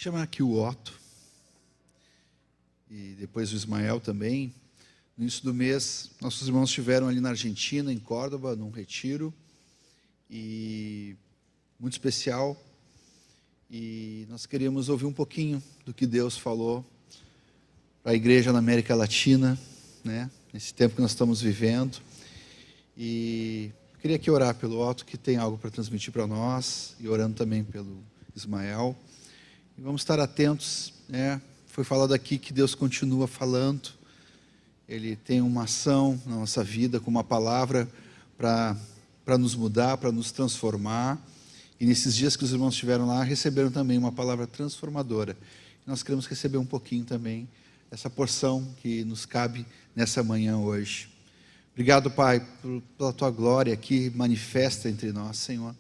Chamar aqui o Otto e depois o Ismael também. No início do mês, nossos irmãos estiveram ali na Argentina, em Córdoba, num retiro, e muito especial. E nós queríamos ouvir um pouquinho do que Deus falou para a igreja na América Latina, né? Nesse tempo que nós estamos vivendo. E eu queria aqui orar pelo Otto, que tem algo para transmitir para nós, e orando também pelo Ismael. E vamos estar atentos, né? Foi falado aqui que Deus continua falando. Ele tem uma ação na nossa vida, com uma palavra para nos mudar, para nos transformar. E nesses dias que os irmãos estiveram lá, receberam também uma palavra transformadora. E nós queremos receber um pouquinho também essa porção que nos cabe nessa manhã hoje. Obrigado, Pai, pela Tua glória que manifesta entre nós, Senhor.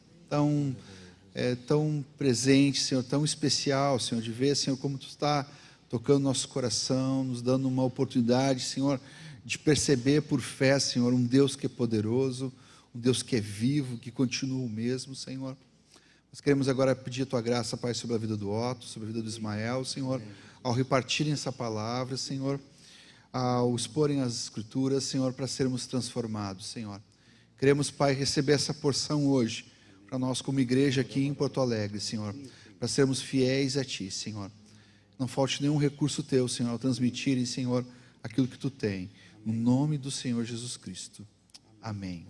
Tão presente, Senhor, tão especial, Senhor, de ver, Senhor, como Tu está tocando nosso coração, nos dando uma oportunidade, Senhor, de perceber por fé, Senhor, um Deus que é poderoso, um Deus que é vivo, que continua o mesmo, Senhor. Nós queremos agora pedir a Tua graça, Pai, sobre a vida do Otto, sobre a vida do Ismael, Senhor, ao repartirem essa palavra, Senhor, ao exporem as Escrituras, Senhor, para sermos transformados, Senhor. Queremos, Pai, receber essa porção hoje, para nós como igreja aqui em Porto Alegre, Senhor, para sermos fiéis a Ti, Senhor. Não falte nenhum recurso Teu, Senhor, ao transmitirem, Senhor, aquilo que Tu tem. No nome do Senhor Jesus Cristo. Amém.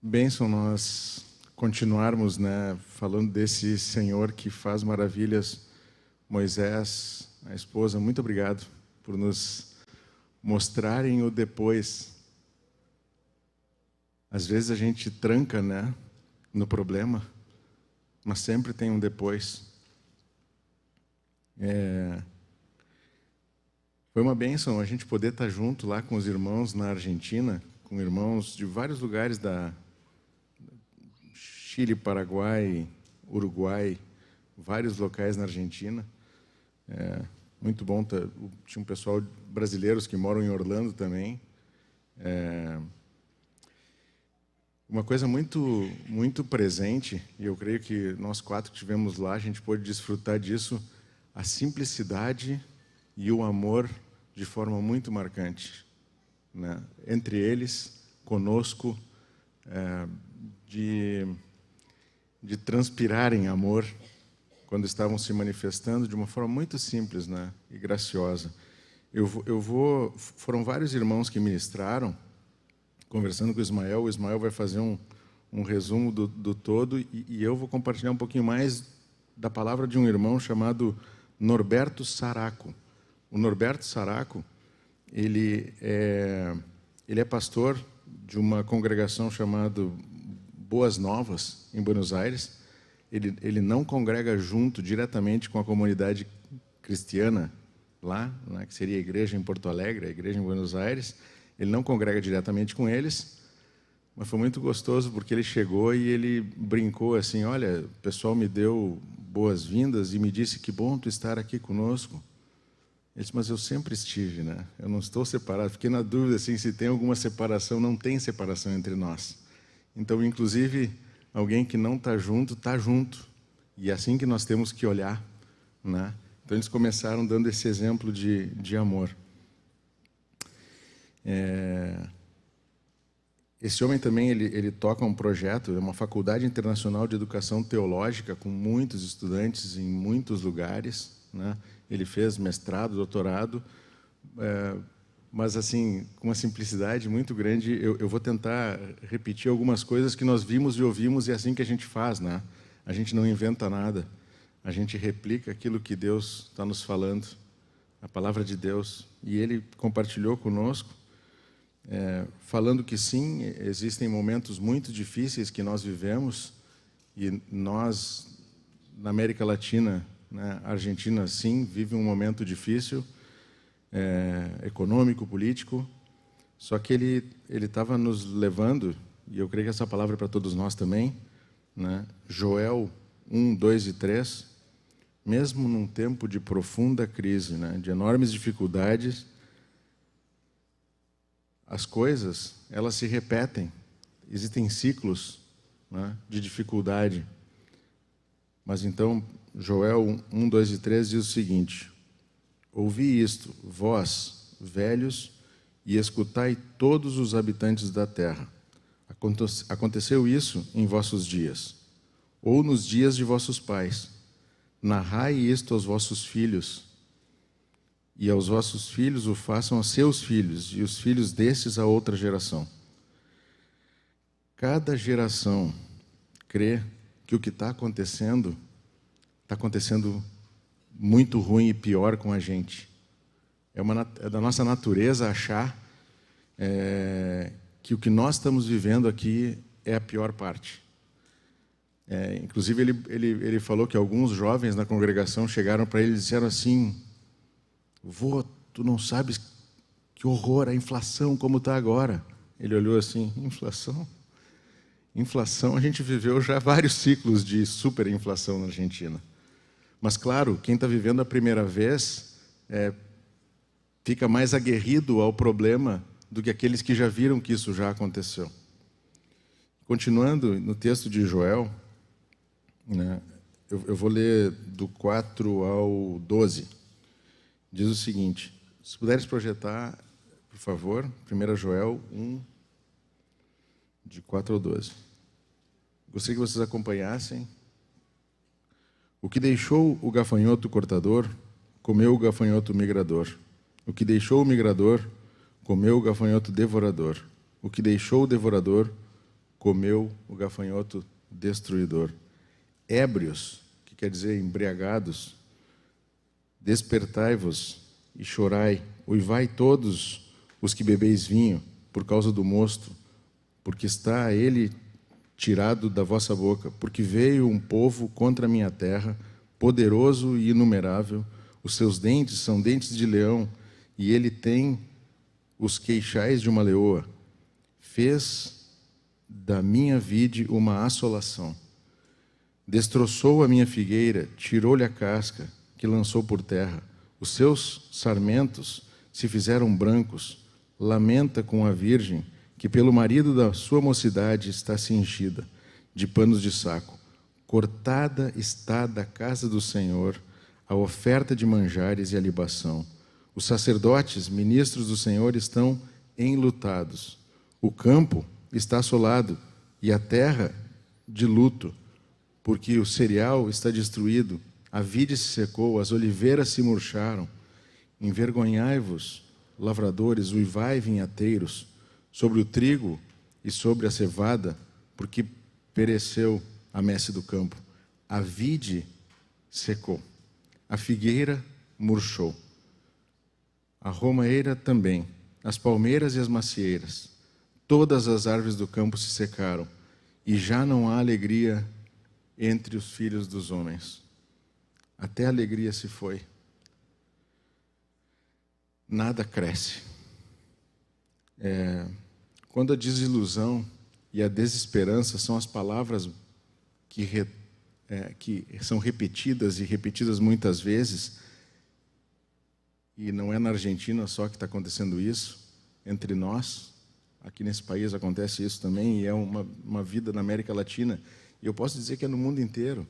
Bênção nós continuarmos, né, falando desse Senhor que faz maravilhas. Moisés, a esposa, muito obrigado por nos mostrarem o depois. Às vezes a gente tranca, né, no problema, mas sempre tem um depois. Foi uma bênção a gente poder estar junto lá com os irmãos na Argentina, com irmãos de vários lugares da Chile, Paraguai, Uruguai, vários locais na Argentina. Muito bom. Tinha um pessoal brasileiros que moram em Orlando também. Uma coisa muito, muito presente, e eu creio que nós quatro que estivemos lá, a gente pôde desfrutar disso, a simplicidade e o amor de forma muito marcante, né? Entre eles, conosco, de transpirarem amor quando estavam se manifestando de uma forma muito simples, né, e graciosa. Foram vários irmãos que ministraram, conversando com o Ismael vai fazer um resumo do todo, e eu vou compartilhar um pouquinho mais da palavra de um irmão chamado Norberto Saraco. O Norberto Saraco, ele é pastor de uma congregação chamada Boas Novas, em Buenos Aires. Ele não congrega junto, diretamente com a comunidade cristiana lá, né, que seria a igreja em Porto Alegre, a igreja em Buenos Aires. Ele não congrega diretamente com eles, mas foi muito gostoso porque ele chegou e ele brincou assim: olha, o pessoal me deu boas-vindas e me disse que bom tu estar aqui conosco. Ele disse, mas eu sempre estive, né? Eu não estou separado. Fiquei na dúvida assim, se tem alguma separação. Não tem separação entre nós. Então, inclusive, alguém que não está junto, está junto. E é assim que nós temos que olhar, né? Então, eles começaram dando esse exemplo de amor. Esse homem também, ele toca um projeto, é uma faculdade internacional de educação teológica, com muitos estudantes em muitos lugares, né? Ele fez mestrado, doutorado, mas assim, com uma simplicidade muito grande. Eu vou tentar repetir algumas coisas que nós vimos e ouvimos, e é assim que a gente faz, né? A gente não inventa nada, a gente replica aquilo que Deus está nos falando, a palavra de Deus. E ele compartilhou conosco, falando que sim, existem momentos muito difíceis que nós vivemos, e nós, na América Latina, né, a Argentina, sim, vive um momento difícil, econômico, político, só que ele estava nos levando, e eu creio que essa palavra é para todos nós também, né? Joel 1, 2 e 3, mesmo num tempo de profunda crise, né, de enormes dificuldades, as coisas, elas se repetem, existem ciclos, né, de dificuldade. Mas então, Joel 1, 2 e 3 diz o seguinte: ouvi isto, vós, velhos, e escutai todos os habitantes da terra. Aconteceu isso em vossos dias, ou nos dias de vossos pais. Narrai isto aos vossos filhos, e aos vossos filhos o façam aos seus filhos, e os filhos destes a outra geração. Cada geração crê que o que está acontecendo muito ruim e pior com a gente. É da nossa natureza achar que o que nós estamos vivendo aqui é a pior parte. Inclusive, ele falou que alguns jovens na congregação chegaram para ele e disseram assim: vô, tu não sabes que horror, a inflação como está agora. Ele olhou assim: inflação? Inflação, a gente viveu já vários ciclos de superinflação na Argentina. Mas, claro, quem está vivendo a primeira vez fica mais aguerrido ao problema do que aqueles que já viram que isso já aconteceu. Continuando no texto de Joel, né, eu vou ler do 4 ao 12. Diz o seguinte: se puderes projetar, por favor, 1 Joel 1, de 4 ao 12. Gostaria que vocês acompanhassem. O que deixou o gafanhoto cortador, comeu o gafanhoto migrador. O que deixou o migrador, comeu o gafanhoto devorador. O que deixou o devorador, comeu o gafanhoto destruidor. Ébrios, que quer dizer embriagados, despertai-vos e chorai, uivai todos os que bebeis vinho, por causa do mosto, porque está ele tirado da vossa boca, porque veio um povo contra a minha terra, poderoso e inumerável, os seus dentes são dentes de leão, e ele tem os queixais de uma leoa. Fez da minha vide uma assolação. Destroçou a minha figueira, tirou-lhe a casca, que lançou por terra. Os seus sarmentos se fizeram brancos. Lamenta com a virgem, que pelo marido da sua mocidade está cingida de panos de saco. Cortada está da casa do Senhor a oferta de manjares e a libação. Os sacerdotes, ministros do Senhor, estão enlutados. O campo está assolado e a terra de luto, porque o cereal está destruído, a vide se secou, as oliveiras se murcharam. Envergonhai-vos, lavradores, uivai, vinhateiros, sobre o trigo e sobre a cevada, porque pereceu a messe do campo. A vide secou, a figueira murchou, a romaeira também, as palmeiras e as macieiras, todas as árvores do campo se secaram, e já não há alegria entre os filhos dos homens. Até a alegria se foi. Nada cresce. Quando a desilusão e a desesperança são as palavras que são repetidas e repetidas muitas vezes, e não é na Argentina só que está acontecendo isso, entre nós, aqui nesse país acontece isso também, e é uma vida na América Latina, e eu posso dizer que é no mundo inteiro.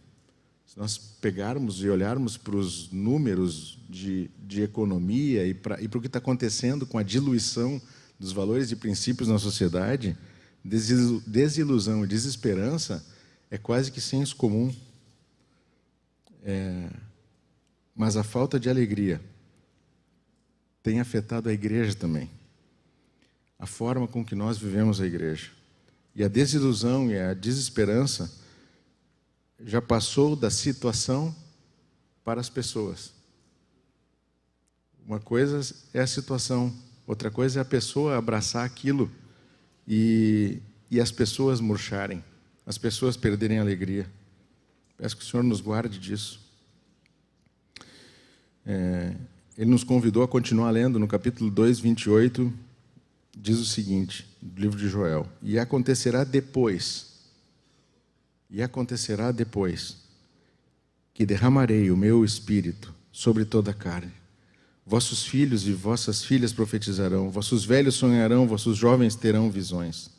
Se nós pegarmos e olharmos para os números de economia e para o que está acontecendo com a diluição dos valores e princípios na sociedade, desilusão e desesperança é quase que senso comum. Mas a falta de alegria tem afetado a igreja também. A forma com que nós vivemos a igreja. E a desilusão e a desesperança já passou da situação para as pessoas. Uma coisa é a situação, outra coisa é a pessoa abraçar aquilo e as pessoas murcharem, as pessoas perderem a alegria. Peço que o Senhor nos guarde disso. Ele nos convidou a continuar lendo no capítulo 2, 28, diz o seguinte, do livro de Joel: e acontecerá depois, que derramarei o meu espírito sobre toda a carne. Vossos filhos e vossas filhas profetizarão, vossos velhos sonharão, vossos jovens terão visões.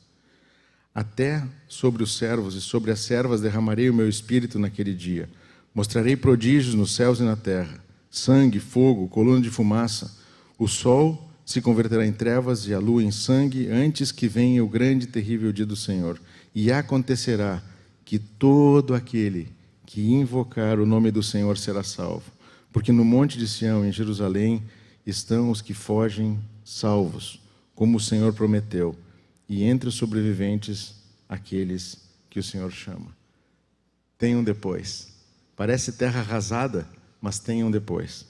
Até sobre os servos e sobre as servas derramarei o meu espírito naquele dia. Mostrarei prodígios nos céus e na terra, sangue, fogo, coluna de fumaça. O sol se converterá em trevas e a lua em sangue, antes que venha o grande e terrível dia do Senhor. E acontecerá que todo aquele que invocar o nome do Senhor será salvo. Porque no monte de Sião, em Jerusalém, estão os que fogem salvos, como o Senhor prometeu, e entre os sobreviventes, aqueles que o Senhor chama. Tem um depois. Parece terra arrasada, mas tem um depois.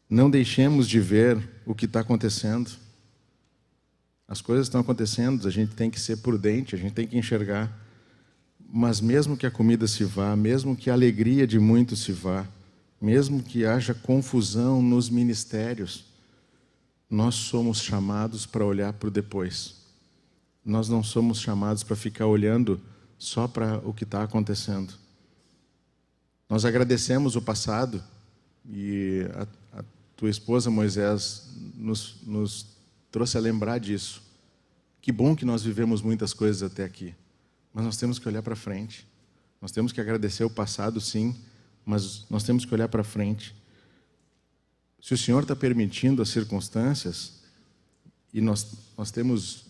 Não deixemos de ver o que está acontecendo. As coisas estão acontecendo, a gente tem que ser prudente, a gente tem que enxergar. Mas mesmo que a comida se vá, mesmo que a alegria de muitos se vá, mesmo que haja confusão nos ministérios, nós somos chamados para olhar para o depois. Nós não somos chamados para ficar olhando só para o que está acontecendo. Nós agradecemos o passado e a tua esposa, Moisés, nos trouxe a lembrar disso. Que bom que nós vivemos muitas coisas até aqui, mas nós temos que olhar para frente. Nós temos que agradecer o passado, sim, mas nós temos que olhar para frente. Se o Senhor está permitindo as circunstâncias, e nós temos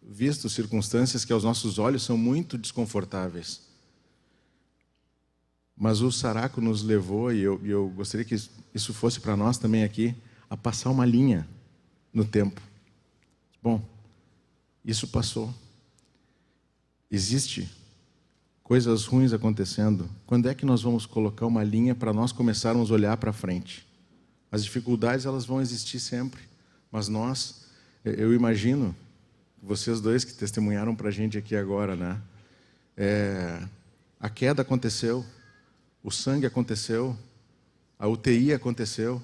visto circunstâncias que aos nossos olhos são muito desconfortáveis, mas o Saraco nos levou, e eu gostaria que isso fosse para nós também aqui, a passar uma linha no tempo. Bom, isso passou. Existe coisas ruins acontecendo. Quando é que nós vamos colocar uma linha para nós começarmos a olhar para frente? As dificuldades, elas vão existir sempre, mas nós, eu imagino, vocês dois que testemunharam para a gente aqui agora, né? A queda aconteceu, o sangue aconteceu, a UTI aconteceu,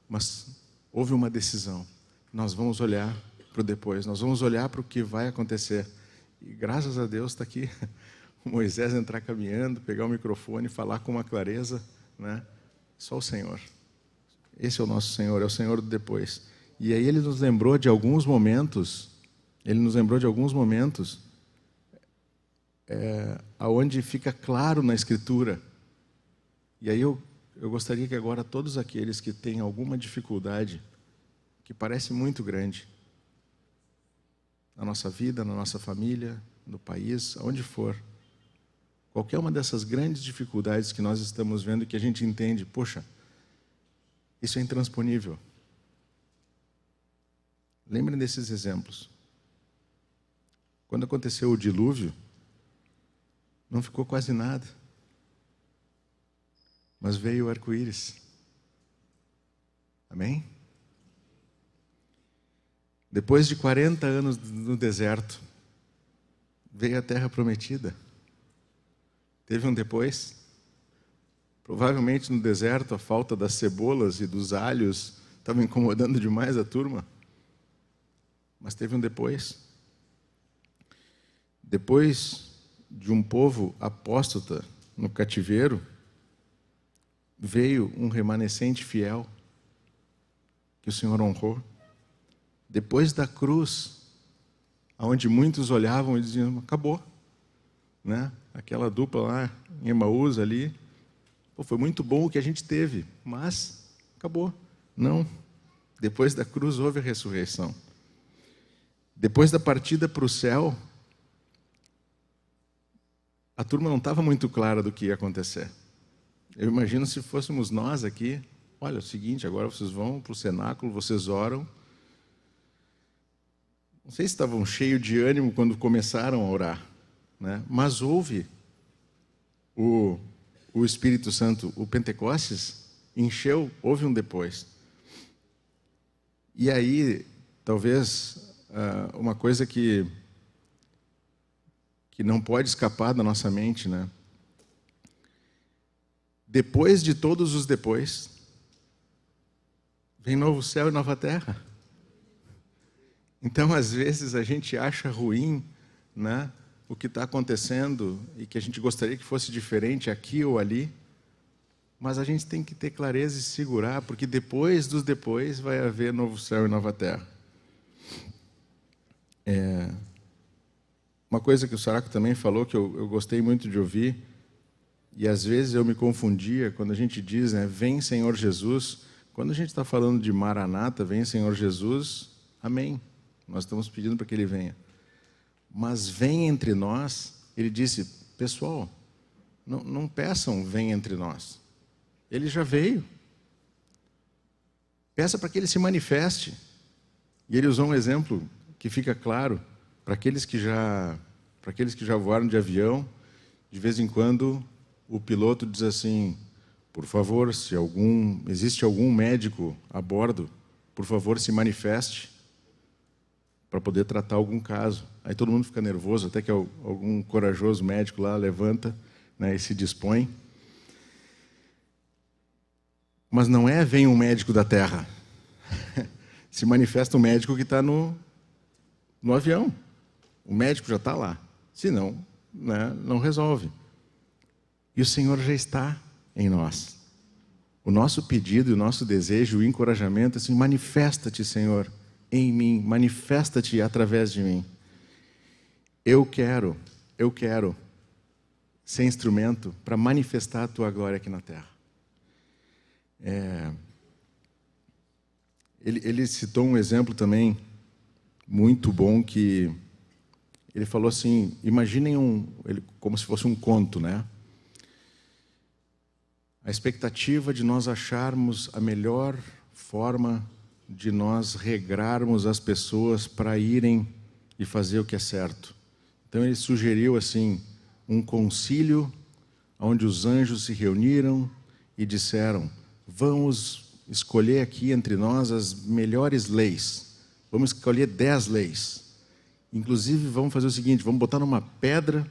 mas houve uma decisão. Nós vamos olhar para o depois, nós vamos olhar para o que vai acontecer. E graças a Deus está aqui o Moisés entrar caminhando, pegar o microfone, falar com uma clareza, né? Só o Senhor. Esse é o nosso Senhor, é o Senhor do depois. E aí ele nos lembrou de alguns momentos, aonde fica claro na Escritura. E aí eu gostaria que agora todos aqueles que têm alguma dificuldade, que parece muito grande, na nossa vida, na nossa família, no país, aonde for, qualquer uma dessas grandes dificuldades que nós estamos vendo, que a gente entende, poxa, isso é intransponível. Lembrem desses exemplos. Quando aconteceu o dilúvio, não ficou quase nada. Mas veio o arco-íris. Amém? Depois de 40 anos no deserto, veio a terra prometida. Teve um depois. Provavelmente no deserto a falta das cebolas e dos alhos estava incomodando demais a turma. Mas teve um depois. Depois de um povo apóstata no cativeiro, veio um remanescente fiel que o Senhor honrou. Depois da cruz, onde muitos olhavam e diziam, acabou, né? Aquela dupla lá em Emaús ali, foi muito bom o que a gente teve, mas acabou. Não. Depois da cruz houve a ressurreição. Depois da partida para o céu, a turma não estava muito clara do que ia acontecer. Eu imagino se fôssemos nós aqui, olha, é o seguinte, agora vocês vão para o cenáculo, vocês oram. Não sei se estavam cheios de ânimo quando começaram a orar, né? Mas houve o Espírito Santo, o Pentecostes encheu, houve um depois. E aí, talvez, uma coisa que não pode escapar da nossa mente, né? Depois de todos os depois, vem novo céu e nova terra. Então, às vezes, a gente acha ruim, né, o que está acontecendo e que a gente gostaria que fosse diferente aqui ou ali, mas a gente tem que ter clareza e segurar, porque depois dos depois vai haver novo céu e nova terra. Uma coisa que o Saraco também falou, que eu gostei muito de ouvir, e às vezes eu me confundia, quando a gente diz, né, vem Senhor Jesus, quando a gente está falando de Maranata, vem Senhor Jesus, amém. Nós estamos pedindo para que Ele venha. Mas vem entre nós, Ele disse, pessoal, não peçam vem entre nós. Ele já veio. Peça para que Ele se manifeste. E Ele usou um exemplo que fica claro para aqueles que já voaram de avião. De vez em quando o piloto diz assim, por favor, se existe algum médico a bordo, por favor, se manifeste para poder tratar algum caso. Aí todo mundo fica nervoso, até que algum corajoso médico lá levanta, né, e se dispõe. Mas não é vem um médico da terra. Se manifesta um médico que está no avião. O médico já está lá. Senão, né, não resolve. E o Senhor já está em nós. O nosso pedido, o nosso desejo, o encorajamento é assim, manifesta-te, Senhor, em mim, manifesta-te através de mim. Eu quero ser instrumento para manifestar a tua glória aqui na terra. Ele citou um exemplo também muito bom, que ele falou assim, imaginem como se fosse um conto, né? A expectativa de nós acharmos a melhor forma de nós regrarmos as pessoas para irem e fazer o que é certo. Então ele sugeriu assim, um concílio onde os anjos se reuniram e disseram, vamos escolher aqui entre nós as melhores leis. Vamos escolher 10 leis. Inclusive, vamos fazer o seguinte, vamos botar numa pedra,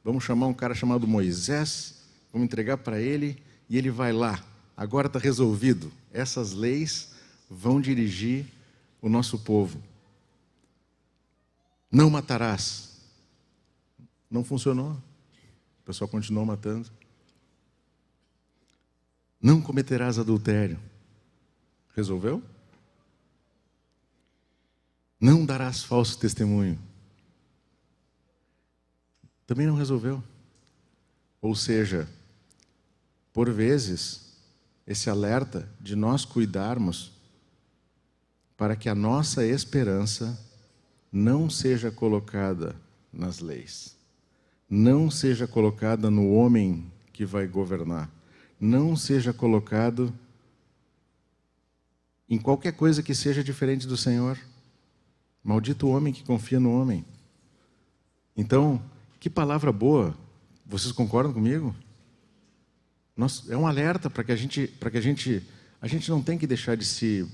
vamos chamar um cara chamado Moisés, vamos entregar para ele, e ele vai lá. Agora está resolvido. Essas leis vão dirigir o nosso povo. Não matarás. Não funcionou. O pessoal continuou matando. Não cometerás adultério. Resolveu? Não darás falso testemunho. Também não resolveu. Ou seja, por vezes, esse alerta de nós cuidarmos para que a nossa esperança não seja colocada nas leis, não seja colocada no homem que vai governar, não seja colocado em qualquer coisa que seja diferente do Senhor. Maldito o homem que confia no homem. Então, que palavra boa. Vocês concordam comigo? É um alerta para que a gente não tem que deixar de se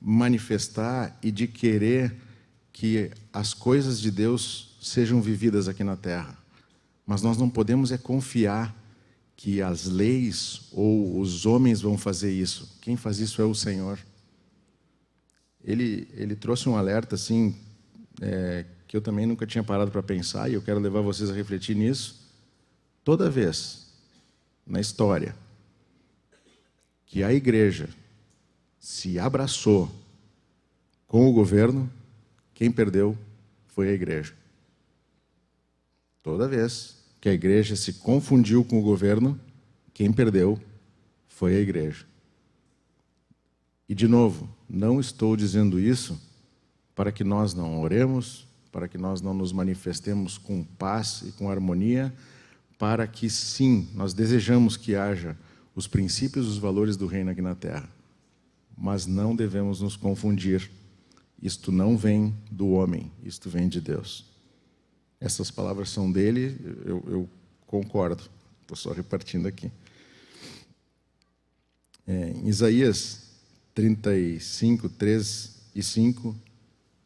manifestar e de querer que as coisas de Deus sejam vividas aqui na terra. Mas nós não podemos confiar que as leis ou os homens vão fazer isso. Quem faz isso é o Senhor. Ele trouxe um alerta assim, que eu também nunca tinha parado para pensar, e eu quero levar vocês a refletir nisso. Toda vez na história que a igreja se abraçou com o governo, quem perdeu foi a igreja. Toda vez que a igreja se confundiu com o governo, quem perdeu foi a igreja. E, de novo, não estou dizendo isso para que nós não oremos, para que nós não nos manifestemos com paz e com harmonia, para que, sim, nós desejamos que haja os princípios e os valores do reino aqui na terra. Mas não devemos nos confundir. Isto não vem do homem, isto vem de Deus. Essas palavras são dele, eu concordo. Estou só repartindo aqui. Em Isaías 35, 3 e 5,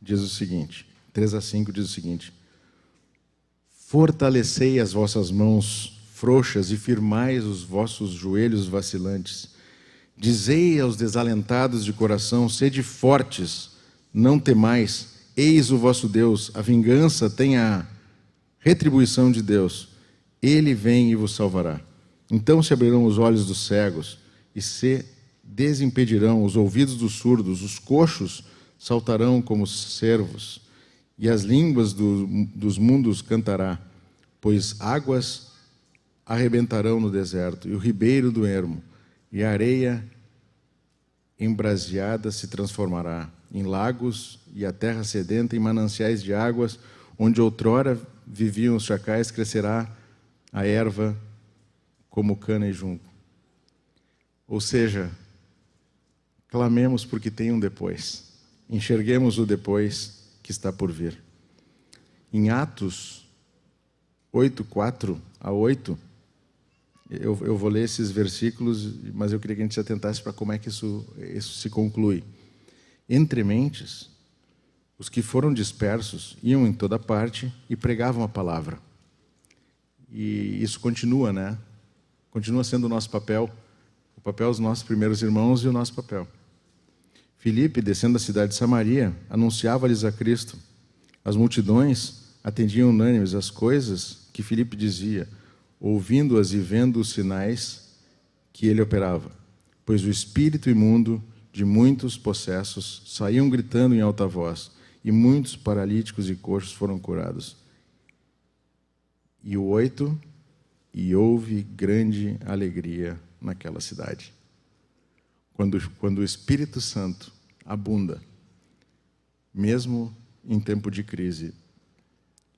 diz o seguinte, 3 a 5 diz o seguinte, fortalecei as vossas mãos frouxas e firmai os vossos joelhos vacilantes. Dizei aos desalentados de coração, sede fortes, não temais, eis o vosso Deus, a vingança tem a retribuição de Deus, Ele vem e vos salvará. Então se abrirão os olhos dos cegos e se desimpedirão os ouvidos dos surdos, os coxos saltarão como cervos e as línguas dos mundos cantará, pois águas arrebentarão no deserto, e o ribeiro do ermo, e a areia embraseada se transformará em lagos, e a terra sedenta em mananciais de águas, onde outrora viviam os chacais, crescerá a erva como cana e junco. Ou seja, clamemos porque tem um depois. Enxerguemos o depois que está por vir. Em Atos 8, 4 a 8, eu vou ler esses versículos, mas eu queria que a gente se atentasse para como é que isso se conclui. Entre mentes, os que foram dispersos iam em toda parte e pregavam a palavra. E isso continua, né? Continua sendo o nosso papel, o papel dos nossos primeiros irmãos e o nosso papel. Filipe, descendo da cidade de Samaria, anunciava-lhes a Cristo. As multidões atendiam unânimes às coisas que Filipe dizia, ouvindo-as e vendo os sinais que ele operava. Pois o espírito imundo de muitos possessos saíam gritando em alta voz, e muitos paralíticos e coxos foram curados. E o 8, e houve grande alegria naquela cidade. Quando o Espírito Santo abunda, mesmo em tempo de crise,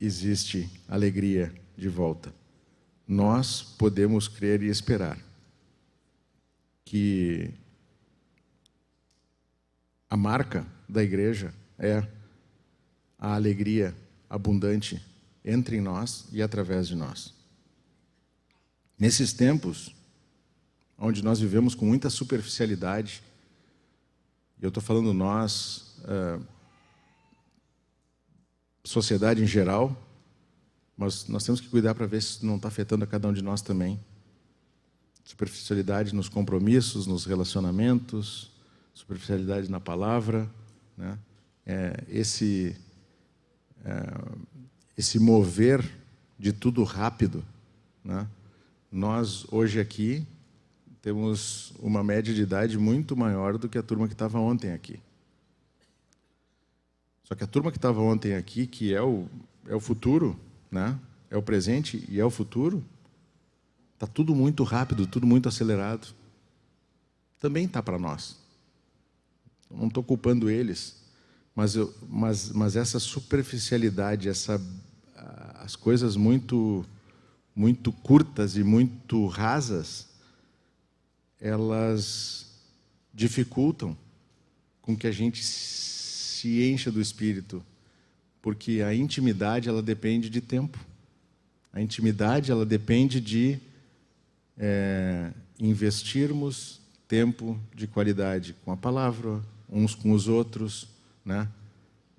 existe alegria de volta. Nós podemos crer e esperar que a marca da igreja é a alegria abundante entre nós e através de nós. Nesses tempos, onde nós vivemos com muita superficialidade, e eu estou falando nós, sociedade em geral, mas nós temos que cuidar para ver se isso não está afetando a cada um de nós também. Superficialidade nos compromissos, nos relacionamentos, superficialidade na palavra, né? Esse mover de tudo rápido, né? Nós, hoje aqui, temos uma média de idade muito maior do que a turma que estava ontem aqui. Só que a turma que estava ontem aqui, que é o futuro, né? É o presente e é o futuro, está tudo muito rápido, tudo muito acelerado. Também está para nós. Eu não estou culpando eles, mas essa superficialidade, as coisas muito curtas e muito rasas, elas dificultam com que a gente se encha do Espírito, porque a intimidade, ela depende de tempo. A intimidade, ela depende de investirmos tempo de qualidade com a palavra, uns com os outros, né?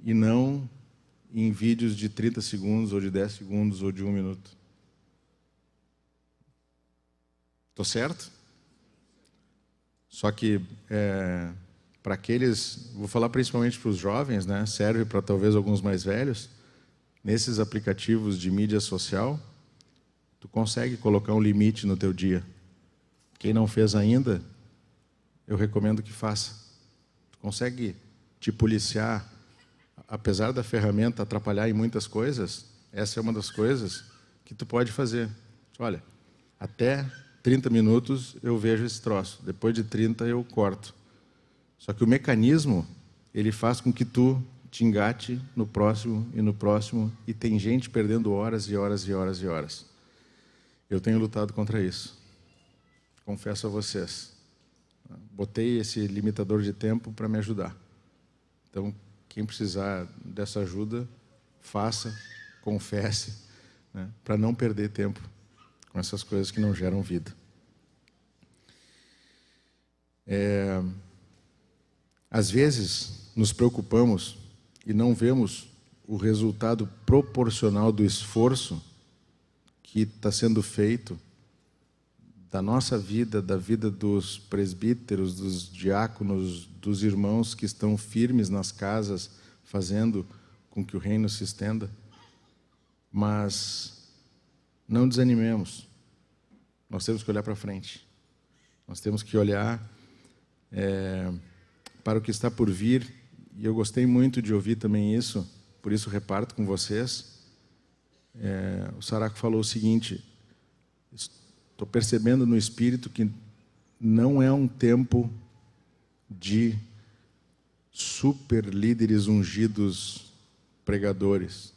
E não em vídeos de 30 segundos, ou de 10 segundos, ou de 1 minuto. Estou certo? Só que, para aqueles, vou falar principalmente para os jovens, né? Serve para talvez alguns mais velhos, nesses aplicativos de mídia social, tu consegue colocar um limite no teu dia. Quem não fez ainda, eu recomendo que faça. Tu consegue te policiar, apesar da ferramenta atrapalhar em muitas coisas, essa é uma das coisas que tu pode fazer. Olha, até 30 minutos eu vejo esse troço, depois de 30 eu corto. Só que o mecanismo, ele faz com que tu te engate no próximo, e tem gente perdendo horas e horas e horas e horas. Eu tenho lutado contra isso. Confesso a vocês. Botei esse limitador de tempo para me ajudar. Então, quem precisar dessa ajuda, faça, confesse, né, para não perder tempo com essas coisas que não geram vida. Às vezes, nos preocupamos e não vemos o resultado proporcional do esforço que está sendo feito da nossa vida, da vida dos presbíteros, dos diáconos, dos irmãos que estão firmes nas casas, fazendo com que o reino se estenda. Mas não desanimemos. Nós temos que olhar para frente. Nós temos que olhar para o que está por vir. E eu gostei muito de ouvir também isso por isso reparto com vocês. O Saraco falou o seguinte: estou percebendo no Espírito que não é um tempo de super líderes ungidos pregadores.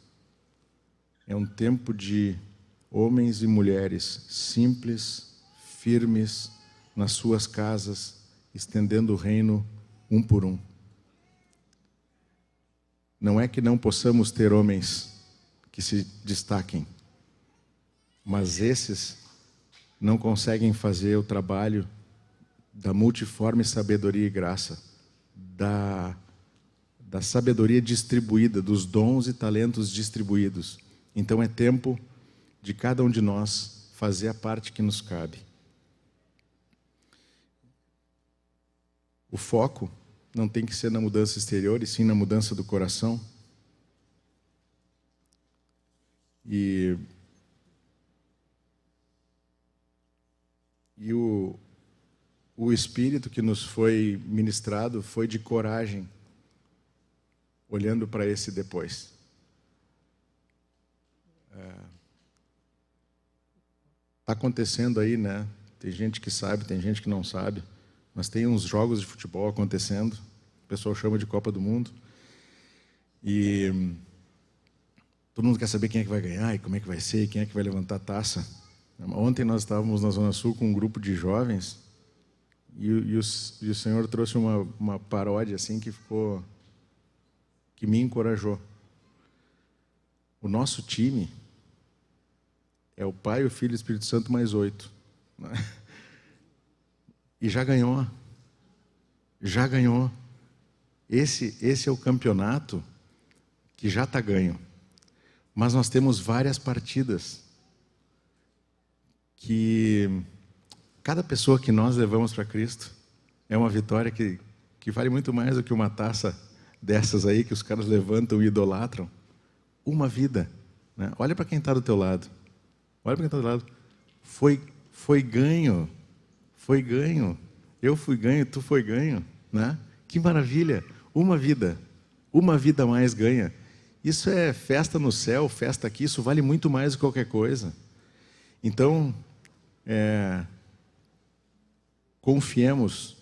É um tempo de homens e mulheres simples, firmes, nas suas casas, estendendo o reino um por um. Não é que não possamos ter homens que se destaquem, mas esses não conseguem fazer o trabalho da multiforme sabedoria e graça, da sabedoria distribuída, dos dons e talentos distribuídos. Então é tempo de cada um de nós fazer a parte que nos cabe. O foco não tem que ser na mudança exterior, e sim na mudança do coração. E o Espírito que nos foi ministrado foi de coragem, olhando para esse depois. Está acontecendo aí, né? Tem gente que sabe, tem gente que não sabe, mas tem uns jogos de futebol acontecendo, o pessoal chama de Copa do Mundo, e todo mundo quer saber quem é que vai ganhar, e como é que vai ser, quem é que vai levantar a taça. Ontem nós estávamos na Zona Sul com um grupo de jovens, e o Senhor trouxe uma paródia assim que me encorajou. O nosso time é o Pai, o Filho e o Espírito Santo mais 8. Né? E já ganhou. Já ganhou. Esse é o campeonato que já está ganho. Mas nós temos várias partidas que cada pessoa que nós levamos para Cristo é uma vitória que vale muito mais do que uma taça dessas aí que os caras levantam e idolatram. Uma vida. Né? Olha para quem está do teu lado. Olha para quem está do lado. Foi ganho. Foi ganho. Eu fui ganho, tu foi ganho. Né? Que maravilha. Uma vida a mais ganha. Isso é festa no céu, festa aqui, isso vale muito mais do que qualquer coisa. Então, confiemos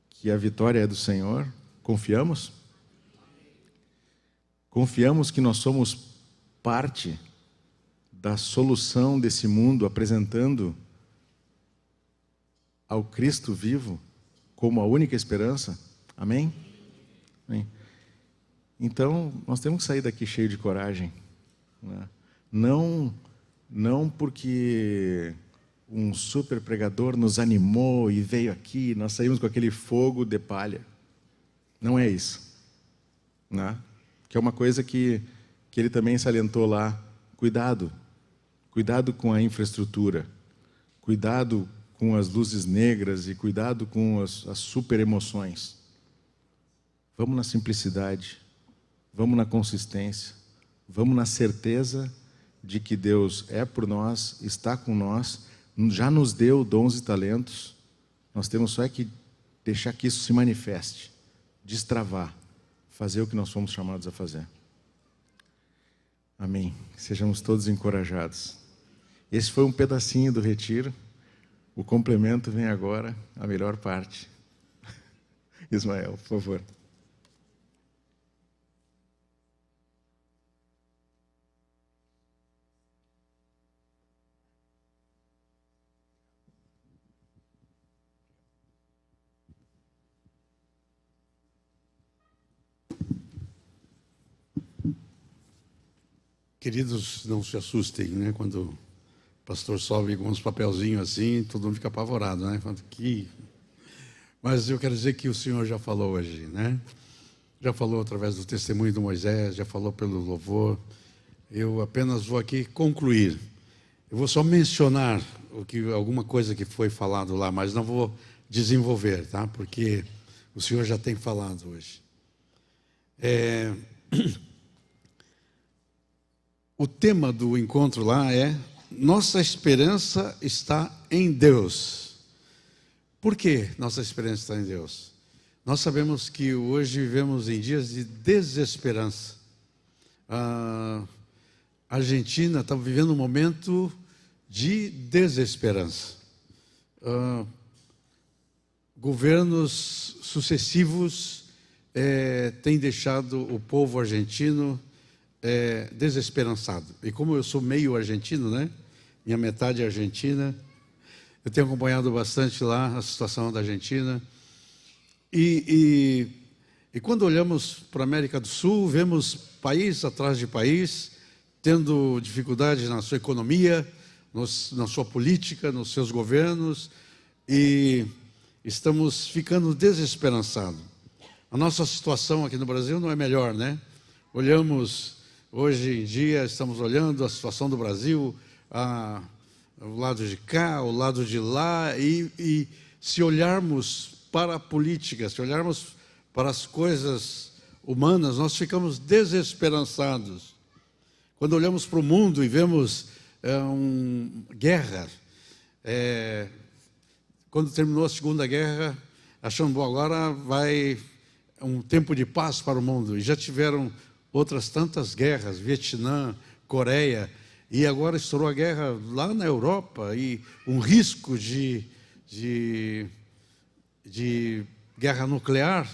que a vitória é do Senhor. Confiamos? Confiamos que nós somos parte da solução desse mundo, apresentando ao Cristo vivo como a única esperança. Amém? Amém. Então, nós temos que sair daqui cheio de coragem. Né? Não porque um super pregador nos animou e veio aqui, nós saímos com aquele fogo de palha. Não é isso. Né? Que é uma coisa que ele também salientou lá. Cuidado com a infraestrutura, cuidado com as luzes negras e cuidado com as super emoções. Vamos na simplicidade, vamos na consistência, vamos na certeza de que Deus é por nós, está com nós, já nos deu dons e talentos, nós temos só que deixar que isso se manifeste, destravar, fazer o que nós fomos chamados a fazer. Amém. Sejamos todos encorajados. Esse foi um pedacinho do retiro. O complemento vem agora, a melhor parte. Ismael, por favor. Queridos, não se assustem, né? Quando o pastor sobe com uns papelzinhos assim, todo mundo fica apavorado, né? Mas eu quero dizer que o Senhor já falou hoje, né? Já falou através do testemunho de Moisés, já falou pelo louvor. Eu apenas vou aqui concluir. Eu vou só mencionar alguma coisa que foi falado lá, mas não vou desenvolver, tá? Porque o Senhor já tem falado hoje. O tema do encontro lá é: nossa esperança está em Deus. Por que nossa esperança está em Deus? Nós sabemos que hoje vivemos em dias de desesperança. A Argentina está vivendo um momento de desesperança. Governos sucessivos têm deixado o povo argentino desesperançado. E como eu sou meio argentino, né? Minha metade é argentina, eu tenho acompanhado bastante lá a situação da Argentina. E quando olhamos para a América do Sul, vemos país atrás de país tendo dificuldades na sua economia, na sua política, nos seus governos, e estamos ficando desesperançados. A nossa situação aqui no Brasil não é melhor, né? Olhamos, hoje em dia, estamos olhando a situação do Brasil, o lado de cá, o lado de lá, e se olharmos para a política, se olharmos para as coisas humanas, nós ficamos desesperançados. Quando olhamos para o mundo e vemos guerra, quando terminou a Segunda Guerra, achando, bom, agora vai um tempo de paz para o mundo, e já tiveram outras tantas guerras, Vietnã, Coreia, e agora estourou a guerra lá na Europa, e um risco de guerra nuclear.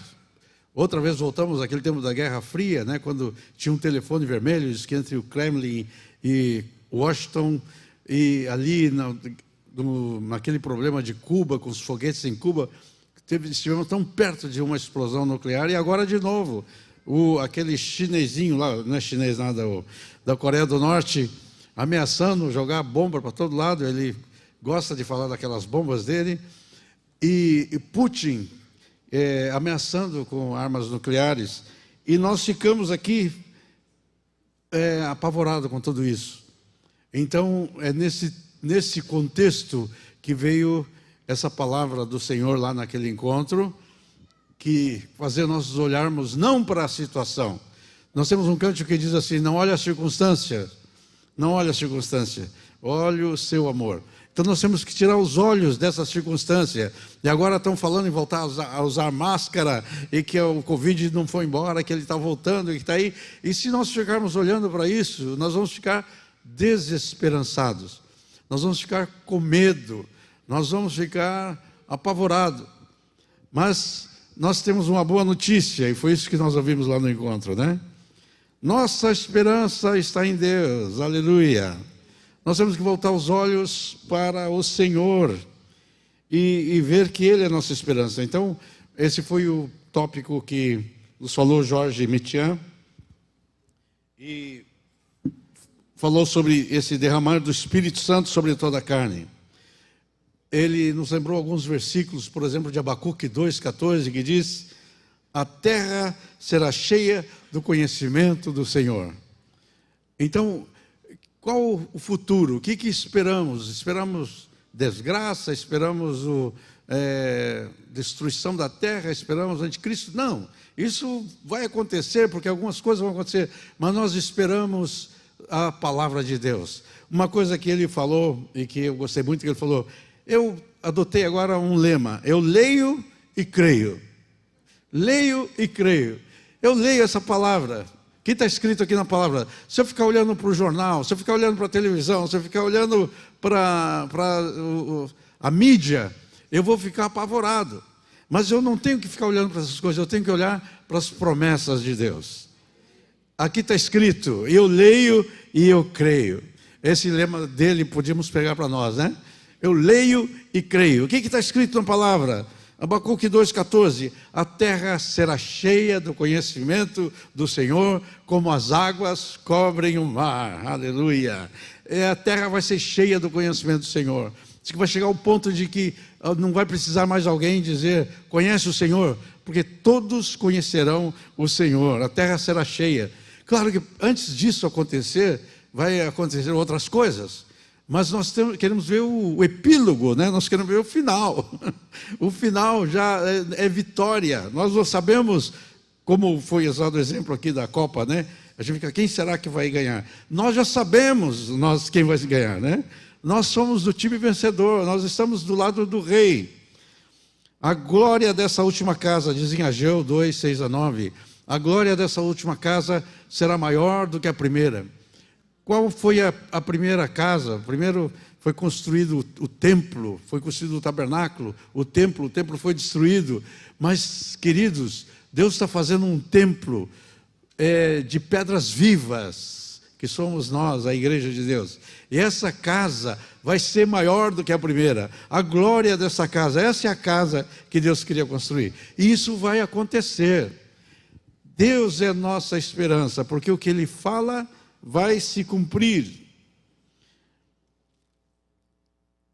Outra vez voltamos àquele tempo da Guerra Fria, né, quando tinha um telefone vermelho, diz que entre o Kremlin e Washington, e ali naquele problema de Cuba, com os foguetes em Cuba, estivemos tão perto de uma explosão nuclear, e agora de novo, aquele chinesinho lá, não é chinês nada, da Coreia do Norte, ameaçando jogar bomba para todo lado. Ele gosta de falar daquelas bombas dele, e Putin ameaçando com armas nucleares, e nós ficamos aqui apavorados com tudo isso. Então, é nesse contexto que veio essa palavra do Senhor lá naquele encontro, que fazer nós olharmos não para a situação. Nós temos um cântico que diz assim: não olhe a circunstância, não olhe a circunstância, olhe o seu amor. Então nós temos que tirar os olhos dessa circunstância. E agora estão falando em voltar a usar máscara, e que o Covid não foi embora, que ele está voltando, que está aí. E se nós ficarmos olhando para isso, nós vamos ficar desesperançados, nós vamos ficar com medo, nós vamos ficar apavorados. Mas nós temos uma boa notícia, e foi isso que nós ouvimos lá no encontro, né? Nossa esperança está em Deus, aleluia. Nós temos que voltar os olhos para o Senhor e ver que Ele é a nossa esperança. Então, esse foi o tópico que nos falou Jorge Mitian, e falou sobre esse derramar do Espírito Santo sobre toda a carne. Ele nos lembrou alguns versículos, por exemplo, de Abacuque 2,14, que diz: a terra será cheia do conhecimento do Senhor. Então, qual o futuro? O que esperamos? Esperamos desgraça? Esperamos destruição da terra? Esperamos o anticristo? Não, isso vai acontecer, porque algumas coisas vão acontecer, mas nós esperamos a palavra de Deus. Uma coisa que ele falou, e que eu gostei muito, que ele falou: eu adotei agora um lema: eu leio e creio. Leio e creio. Eu leio essa palavra, que está escrito aqui na palavra. Se eu ficar olhando para o jornal, se eu ficar olhando para a televisão, se eu ficar olhando para a mídia, eu vou ficar apavorado. Mas eu não tenho que ficar olhando para essas coisas, eu tenho que olhar para as promessas de Deus. Aqui está escrito: eu leio e eu creio. Esse lema dele podíamos pegar para nós, né? Eu leio e creio. O que está escrito na palavra? Abacuque 2,14: a terra será cheia do conhecimento do Senhor, como as águas cobrem o mar. Aleluia! A terra vai ser cheia do conhecimento do Senhor. Diz que vai chegar ao ponto de que não vai precisar mais alguém dizer: conhece o Senhor, porque todos conhecerão o Senhor. A terra será cheia. Claro que antes disso acontecer, vai acontecer outras coisas. Mas nós queremos ver o epílogo, né? Nós queremos ver o final. O final já é vitória. Nós não sabemos, como foi usado o exemplo aqui da Copa, né? A gente fica: quem será que vai ganhar? Nós já sabemos quem vai ganhar, né? Nós somos do time vencedor, nós estamos do lado do rei. A glória dessa última casa, diz em Ageu 2, 6-9, A glória dessa última casa será maior do que a primeira. Qual foi a primeira casa? Primeiro foi construído o templo, foi construído o tabernáculo, o templo foi destruído. Mas, queridos, Deus está fazendo um templo de pedras vivas, que somos nós, a igreja de Deus. E essa casa vai ser maior do que a primeira. A glória dessa casa, essa é a casa que Deus queria construir. E isso vai acontecer. Deus é nossa esperança, porque o que Ele fala vai se cumprir.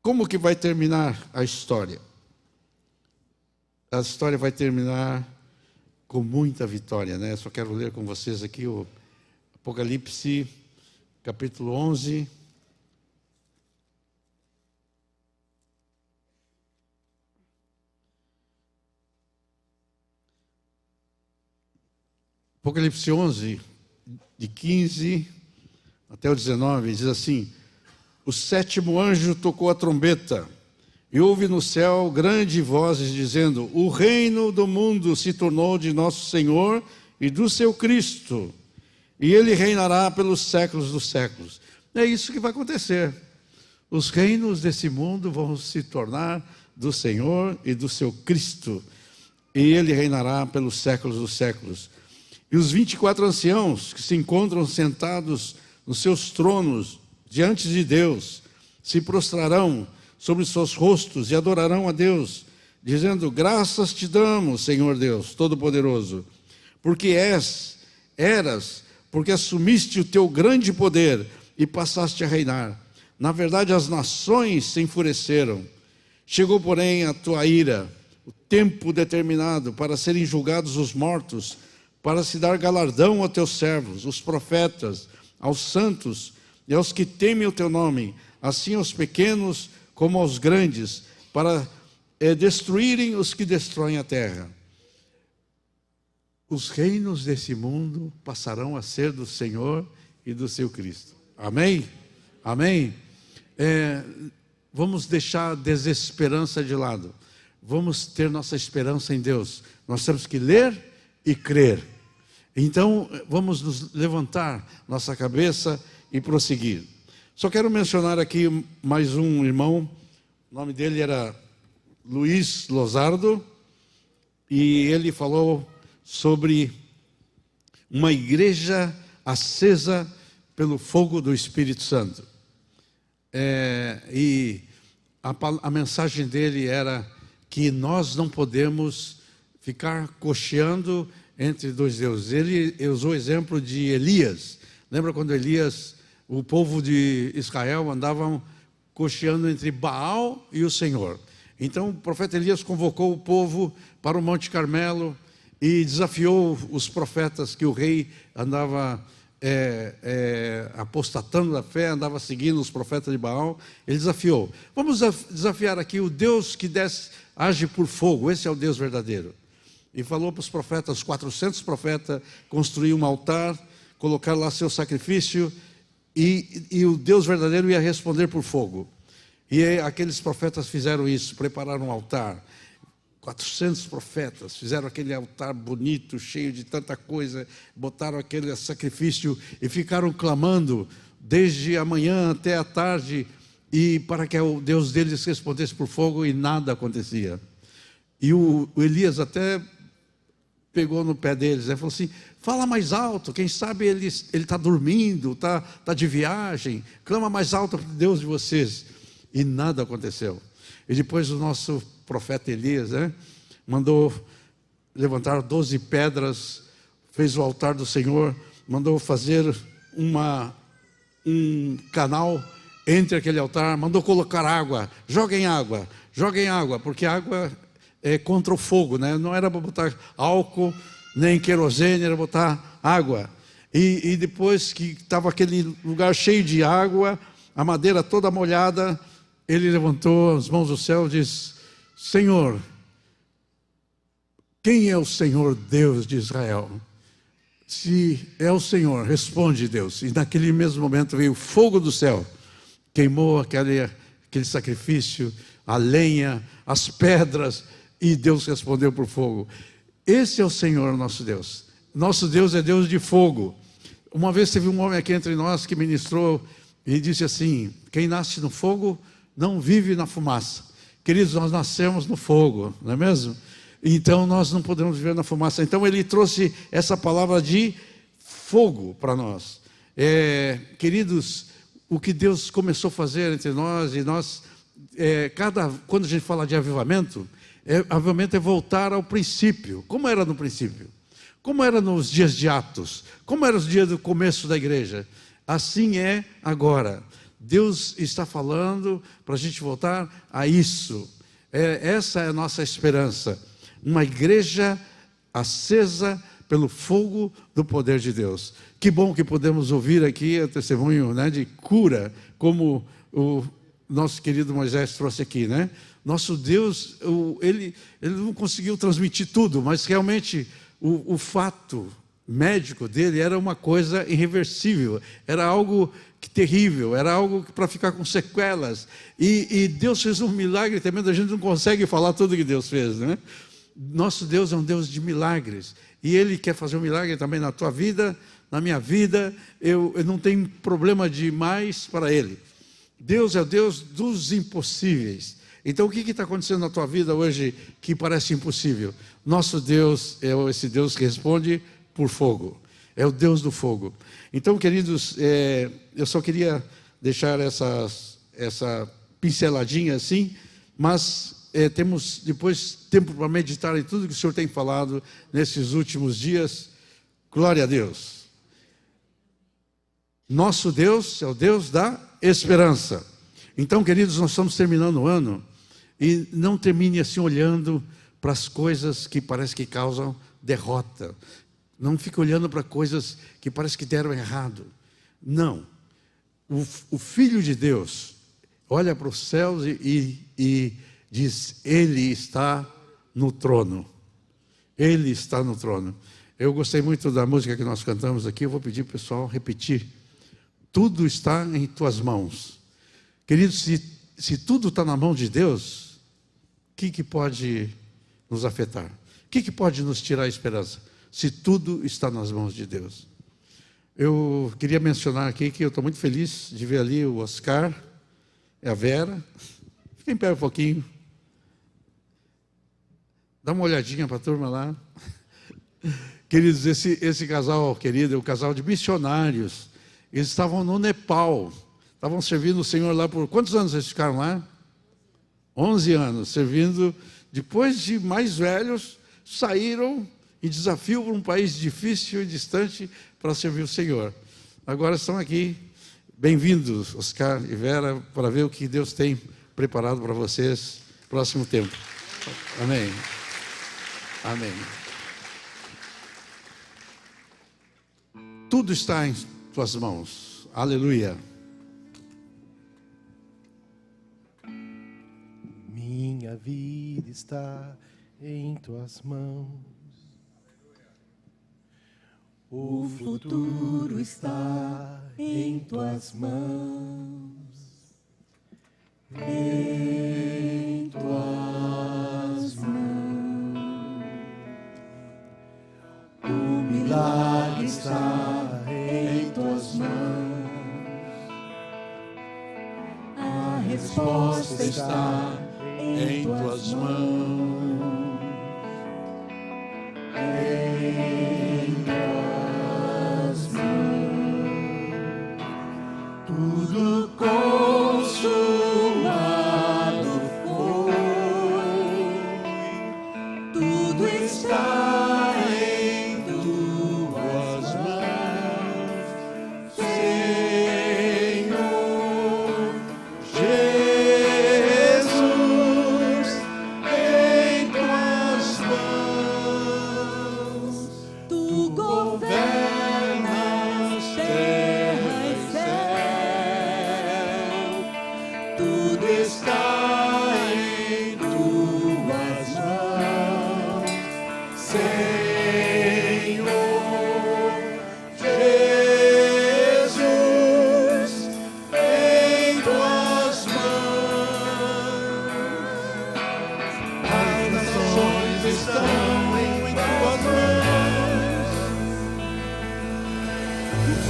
Como que vai terminar a história? A história vai terminar com muita vitória, né? Só quero ler com vocês aqui o Apocalipse, capítulo 11. Apocalipse 11, de 15 até o 19, diz assim: o sétimo anjo tocou a trombeta, e houve no céu grandes vozes dizendo: o reino do mundo se tornou de nosso Senhor e do seu Cristo, e Ele reinará pelos séculos dos séculos. É isso que vai acontecer. Os reinos desse mundo vão se tornar do Senhor e do seu Cristo, e Ele reinará pelos séculos dos séculos. E os 24 anciãos que se encontram sentados nos seus tronos diante de Deus se prostrarão sobre seus rostos e adorarão a Deus, dizendo: graças te damos, Senhor Deus Todo-Poderoso, porque porque assumiste o teu grande poder e passaste a reinar. Na verdade, as nações se enfureceram. Chegou, porém, a tua ira, o tempo determinado para serem julgados os mortos, para se dar galardão aos teus servos, os profetas, aos santos e aos que temem o teu nome, assim aos pequenos como aos grandes, para destruírem os que destroem a terra. Os reinos desse mundo passarão a ser do Senhor e do seu Cristo. Amém? Amém? Vamos deixar a desesperança de lado. Vamos ter nossa esperança em Deus. Nós temos que ler e crer. Então, vamos nos levantar nossa cabeça e prosseguir. Só quero mencionar aqui mais um irmão. O nome dele era Luiz Lozardo, e ele falou sobre uma igreja acesa pelo fogo do Espírito Santo. E a mensagem dele era que nós não podemos ficar cocheando entre dois deuses. Ele usou o exemplo de Elias. Lembra quando Elias, o povo de Israel andavam cocheando entre Baal e o Senhor? Então o profeta Elias convocou o povo para o Monte Carmelo e desafiou os profetas que o rei andava apostatando da fé, andava seguindo os profetas de Baal. Ele desafiou: vamos desafiar aqui o Deus que age por fogo, esse é o Deus verdadeiro. E falou para os profetas, 400 profetas, construir um altar, colocar lá seu sacrifício, e o Deus verdadeiro ia responder por fogo. E aqueles profetas fizeram isso, prepararam um altar. 400 profetas fizeram aquele altar bonito, cheio de tanta coisa, botaram aquele sacrifício e ficaram clamando desde a manhã até a tarde, e para que o Deus deles respondesse por fogo, e nada acontecia. E o Elias até pegou no pé deles, falou assim: fala mais alto, quem sabe ele está dormindo, está de viagem, clama mais alto para Deus de vocês. E nada aconteceu. E depois o nosso profeta Elias mandou levantar 12 pedras, fez o altar do Senhor, mandou fazer um canal entre aquele altar, mandou colocar água, joguem água, porque água é contra o fogo, né? Não era para botar álcool, nem querosene, era botar água. E depois que estava aquele lugar cheio de água, a madeira toda molhada, ele levantou as mãos ao céu e disse: Senhor, quem é o Senhor Deus de Israel? Se é o Senhor, responde Deus. E naquele mesmo momento veio o fogo do céu, queimou aquele sacrifício, a lenha, as pedras, e Deus respondeu por fogo. Esse é o Senhor nosso Deus. Nosso Deus é Deus de fogo. Uma vez teve um homem aqui entre nós que ministrou e disse assim: quem nasce no fogo não vive na fumaça. Queridos, nós nascemos no fogo, não é mesmo? Então nós não podemos viver na fumaça. Então ele trouxe essa palavra de fogo para nós. Queridos, o que Deus começou a fazer entre nós, e nós, quando a gente fala de avivamento, avivamento é voltar ao princípio. Como era no princípio? Como era nos dias de Atos? Como era os dias do começo da igreja? Assim é agora. Deus está falando para a gente voltar a isso. Essa é a nossa esperança. Uma igreja acesa pelo fogo do poder de Deus. Que bom que podemos ouvir aqui o testemunho, né, de cura, como o nosso querido Moisés trouxe aqui, né? Nosso Deus, ele não conseguiu transmitir tudo, mas realmente o fato médico dele era uma coisa irreversível, era algo terrível, era algo para ficar com sequelas. E Deus fez um milagre também, a gente não consegue falar tudo que Deus fez, né? Nosso Deus é um Deus de milagres, e Ele quer fazer um milagre também na tua vida, na minha vida. Eu não tenho problema demais para Ele. Deus é o Deus dos impossíveis. Então o que está acontecendo na tua vida hoje que parece impossível? Nosso Deus é esse Deus que responde por fogo, é o Deus do fogo. Então, queridos, eu só queria deixar essa pinceladinha assim, mas temos depois tempo para meditar em tudo que o Senhor tem falado nesses últimos dias. Glória a Deus. Nosso Deus é o Deus da esperança. Então, queridos, nós estamos terminando o ano, e não termine assim olhando para as coisas que parece que causam derrota. Não fique olhando para coisas que parece que deram errado. Não. O Filho de Deus olha para os céus e diz: Ele está no trono. Ele está no trono. Eu gostei muito da música que nós cantamos aqui. Eu vou pedir para o pessoal repetir. Tudo está em tuas mãos. Queridos, se tudo está na mão de Deus, o que pode nos afetar? O que pode nos tirar a esperança? Se tudo está nas mãos de Deus. Eu queria mencionar aqui que eu estou muito feliz de ver ali o Oscar e a Vera. Fica em pé um pouquinho. Dá uma olhadinha para a turma lá. Queridos, esse casal querido é um casal de missionários. Eles estavam no Nepal. Estavam servindo o Senhor lá por... Quantos anos eles ficaram lá? 11 anos, servindo. Depois de mais velhos, saíram em desafio para um país difícil e distante para servir o Senhor. Agora estão aqui. Bem-vindos, Oscar e Vera, para ver o que Deus tem preparado para vocês no próximo tempo. Amém. Amém. Tudo está em tuas mãos. Aleluia. Minha vida está em tuas mãos. O futuro está em tuas mãos. Em tuas mãos. O milagre está em tuas mãos. A resposta está em tuas mãos. Em tuas mãos. Tudo consumado foi. Tudo está em tuas mãos, Senhor Jesus. Em tuas mãos, tu governas terra e céu.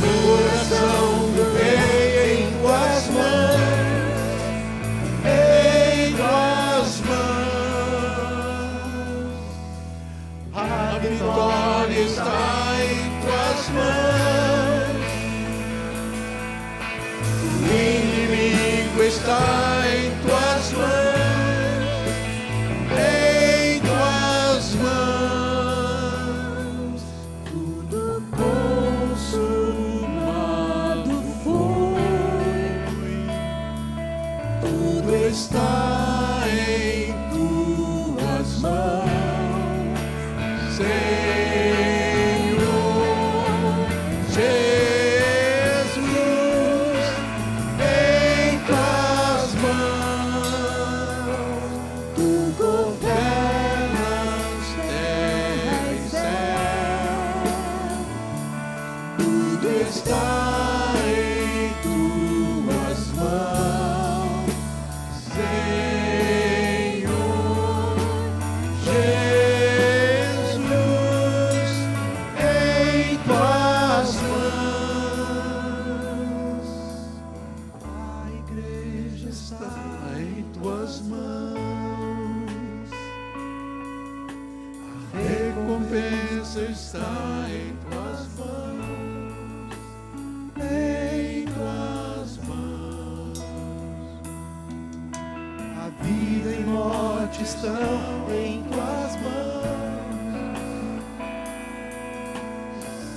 coração do rei em tuas mãos, em tuas mãos. A vitória está em tuas mãos. O inimigo está em tuas mãos, em tuas mãos. Tudo consumado foi, tudo está em tuas mãos, Senhor Jesus, em tuas mãos. Tu governas terra e céu, tudo está em tuas mãos, Senhor Jesus, em tuas mãos. A igreja está em tuas mãos, a recompensa está em tuas mãos, em tuas mãos. A vida e morte estão em tuas mãos,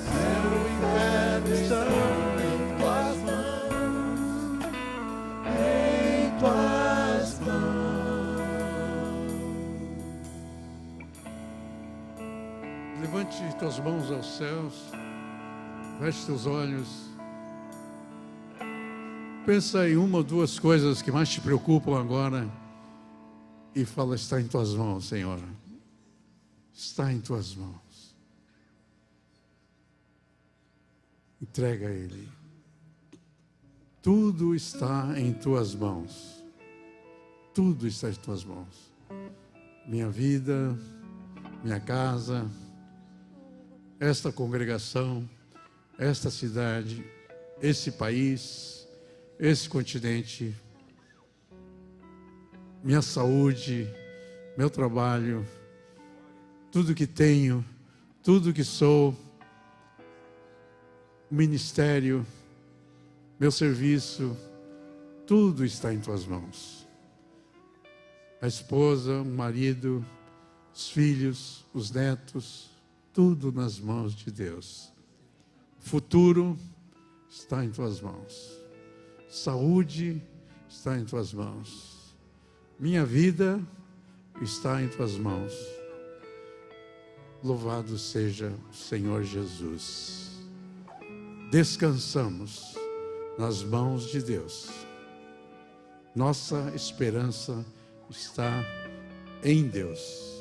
céu e inferno estão em tuas mãos, em tuas mãos. Levante tuas mãos aos céus, feche teus olhos. Pensa em uma ou duas coisas que mais te preocupam agora e fala: está em tuas mãos, Senhor. Está em tuas mãos. Entrega a Ele. Tudo está em tuas mãos. Tudo está em tuas mãos. Minha vida, minha casa, esta congregação, esta cidade, esse país, esse continente, minha saúde, meu trabalho, tudo que tenho, tudo que sou, o ministério, meu serviço, tudo está em tuas mãos. A esposa, o marido, os filhos, os netos, tudo nas mãos de Deus. O futuro está em tuas mãos. Saúde está em tuas mãos. Minha vida está em tuas mãos. Louvado seja o Senhor Jesus. Descansamos nas mãos de Deus. Nossa esperança está em Deus.